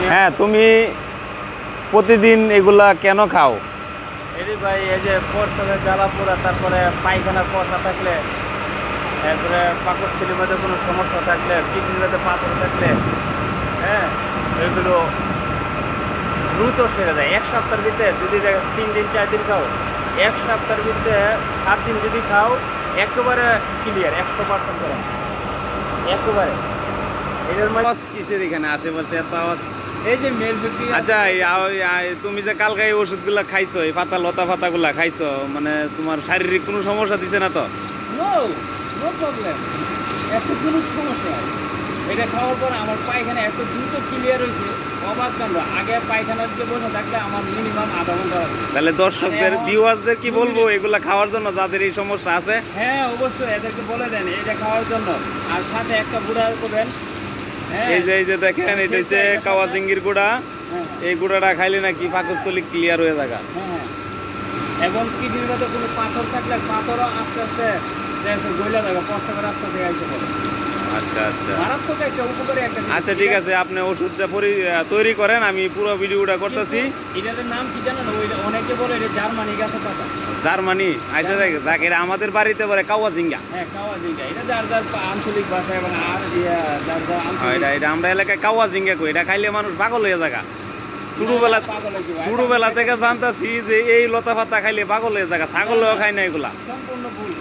হ্যাঁ, তুমি প্রতিদিন এগুলা কেন খাও? এরি ভাই, এই যে প্রস্রাবের জ্বালা পোড়া, তারপরে পায়খানার কষা থাকলে, তারপরে পাকস্থলীর মধ্যে কোনো সমস্যা থাকলে, কিডনির মধ্যে পাথর থাকলে, হ্যাঁ, এগুলো দ্রুত সেরে যায়। এক সপ্তাহের ভিতরে যদি 3 দিন 4 দিন খাও, এক সপ্তাহের ভিতরে 7 দিন যদি খাও, একেবারে ক্লিয়ার, 100% করে একেবারে। এটার মধ্যে কিসের এখানে আশেপাশে এত আওয়াজ? এই যে মেল বিক্রি। আচ্ছা, তুমি যে কালকে এই ওষুধগুলা খাইছো, এই পাতা লতা পাতাগুলা খাইছো, মানে তোমার শারীরিক কোনো সমস্যা দিছে না তো? নো, নো প্রবলেম, এত কোনো সমস্যা নাই। এটা খাওয়ার পর আমার পায়খানা এত দ্রুত ক্লিয়ার হয়েছে, অবাক কাণ্ড। আগে পায়খানার যে বসে থাকলে আমার মিনিমাম আধা ঘন্টা লাগবে। তাহলে দর্শকদের ভিউয়ার্সদের কি বলবো এগুলা খাওয়ার জন্য, যাদের এই সমস্যা আছে? হ্যাঁ, অবশ্যই এদেরকে বলে দেন এটা খাওয়ার জন্য। আর সাথে একটা গুঁড়া করবেন। হ্যাঁ, এই যে দেখেন, এটা হচ্ছে কাওয়া জিঙ্গির গুঁড়া। হ্যাঁ, এই গুঁড়াটা খাইলে নাকি পাকস্থলী ক্লিয়ার হয়ে যায়। হ্যাঁ। এবং কিডনির মধ্যে কোনো পাথর থাকলে পাথরও আস্তে আস্তে গইলা যাবে, প্রস্রাবের রাস্তা থেকে আইতে পারে। আচ্ছা আচ্ছা মারাত্মক একটা উপকারী একটা জিনিস। আচ্ছা, ঠিক আছে, আপনি ওষুধটা তৈরি করেন, আমি পুরো ভিডিওটা করতেছি। এটার নাম কি জানেন? ওই অনেকে বলে এটা জার্মানি গাছের পাতা। জার্মানি? আচ্ছা, দেখ, এটা আমাদের বাড়িতে বলে কাওয়া জিঙ্গা। হ্যাঁ, কাওয়া জিঙ্গা। এটা যার যার আঞ্চলিক ভাষা এবং আর যার যার এটা আমরা এলাকায় কাওয়া জিঙ্গা কই। এটা খাইলে মানুষ পাগল হয়ে যায়। ছোটবেলা থেকে জানতাছি যে এই লতা পাতা খাইলে পাগল হয়ে যায়। ছাগলেও খায় না এগুলা। সম্পূর্ণ ভুল।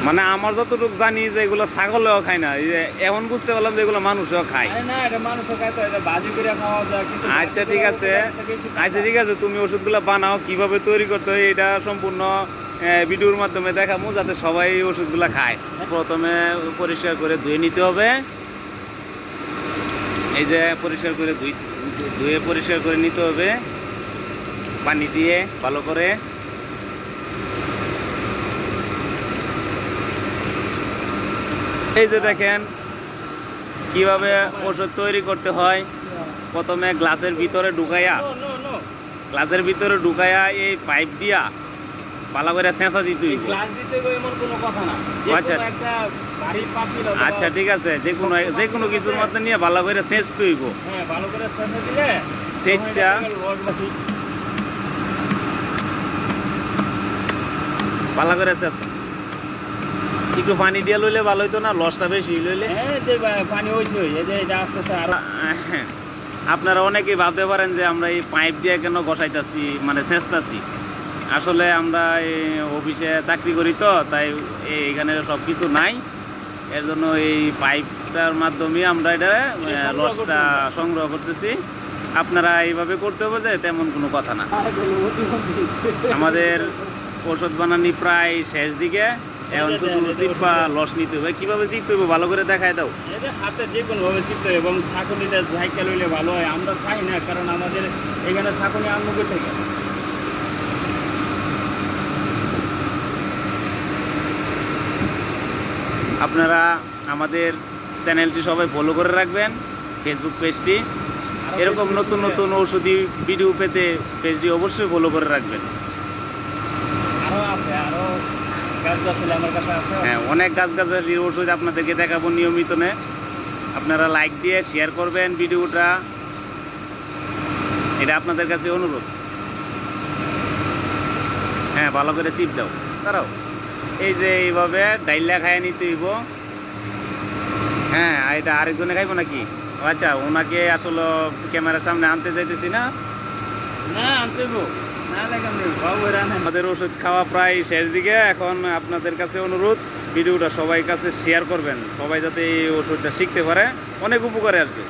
মানে আমার যতটুকু জানি যে এগুলো ছাগলেও খায় না, এখন বুঝতে পারলাম যে এগুলো মানুষও খায়। না, এটা মানুষও খায় তো, এটা ভাজি করে খাওয়া যায়। কিন্তু আচ্ছা, ঠিক আছে, তুমি ওষুধগুলো বানাও, কিভাবে তৈরি করতে হয় এটা সম্পূর্ণ ভিডিওর মাধ্যমে দেখাবো, যাতে সবাই ওষুধগুলো খায়। প্রথমে পরিষ্কার করে ধুয়ে নিতে হবে। এই যে পরিষ্কার করে ধুয়ে পরিষ্কার করে নিতে হবে পানি দিয়ে ভালো করে। এই যে দেখেন কিভাবে ওষুধ তৈরি করতে হয়। প্রথমে গ্লাসের ভিতরে ঢুকাইয়া এই পাইপ দিয়া ভালো করে সেঁচা দিতে হইব। আচ্ছা আচ্ছা, ঠিক আছে, যে কোনো কিছুর মধ্যে নিয়ে ভালো করে সেঁচতে হইব। সেঁচা ভালো করে সেঁচ। একটু পানি দিয়ে লইলে ভালো হইতো না? লসটা বেশি লইলে। পানি হয়েছে, হ্যাঁ, আপনারা অনেকেই ভাবতে পারেন যে আমরা এই পাইপ দিয়ে কেন ঘষাইতেছি, মানে সেচতাছি। আসলে আমরা এই অফিসে চাকরি করি তো, তাই এখানে সব কিছু নাই। এর জন্য এই পাইপটার মাধ্যমে আমরা এটা লসটা সংগ্রহ করতেছি। আপনারা এইভাবে করতে হবে যে তেমন কোনো কথা না। আমাদের ওষুধ বানানি প্রায় শেষ দিকে। এখন শুধু চিপা লস নিতে হবে। কিভাবে চিপতে হবে ভালো করে দেখায় দাও। হাতে যে কোনোভাবে চিপতে হবে এবং ছাঁকুনিটা ঝাইকা লইলে ভালো হয়। আমরা চাই না, কারণ আমাদের এখানে ছাঁকুনি আনবো থেকে। আপনারা আমাদের চ্যানেলটি সবাই ফলো করে রাখবেন, ফেসবুক পেজটি। এরকম নতুন নতুন ঔষধি ভিডিও পেতে পেজটি অবশ্যই ফলো করে রাখবেন। হ্যাঁ, অনেক গাছগাছালির ওষুধ আপনাদেরকে দেখাবো নিয়মিত। আপনারা লাইক দিয়ে শেয়ার করবেন ভিডিওটা, এটা আপনাদের কাছে অনুরোধ। হ্যাঁ, ভালো করে চিপ দাও, দাঁড়াও। এই যে এইভাবে ডাইলা খাইয়ে নিতে হইব। হ্যাঁ, এটা আরেকজনে খাইব নাকি? আচ্ছা, ওনাকে আসলে ক্যামেরার সামনে আনতে চাইতেছি না। আনতে আমাদের ওষুধ খাওয়া প্রায় শেষ দিকে। এখন আপনাদের কাছে অনুরোধ, ভিডিওটা সবাই কাছে শেয়ার করবেন, সবাই যাতে এই ওষুধটা শিখতে পারে, অনেক উপকারে আসবে।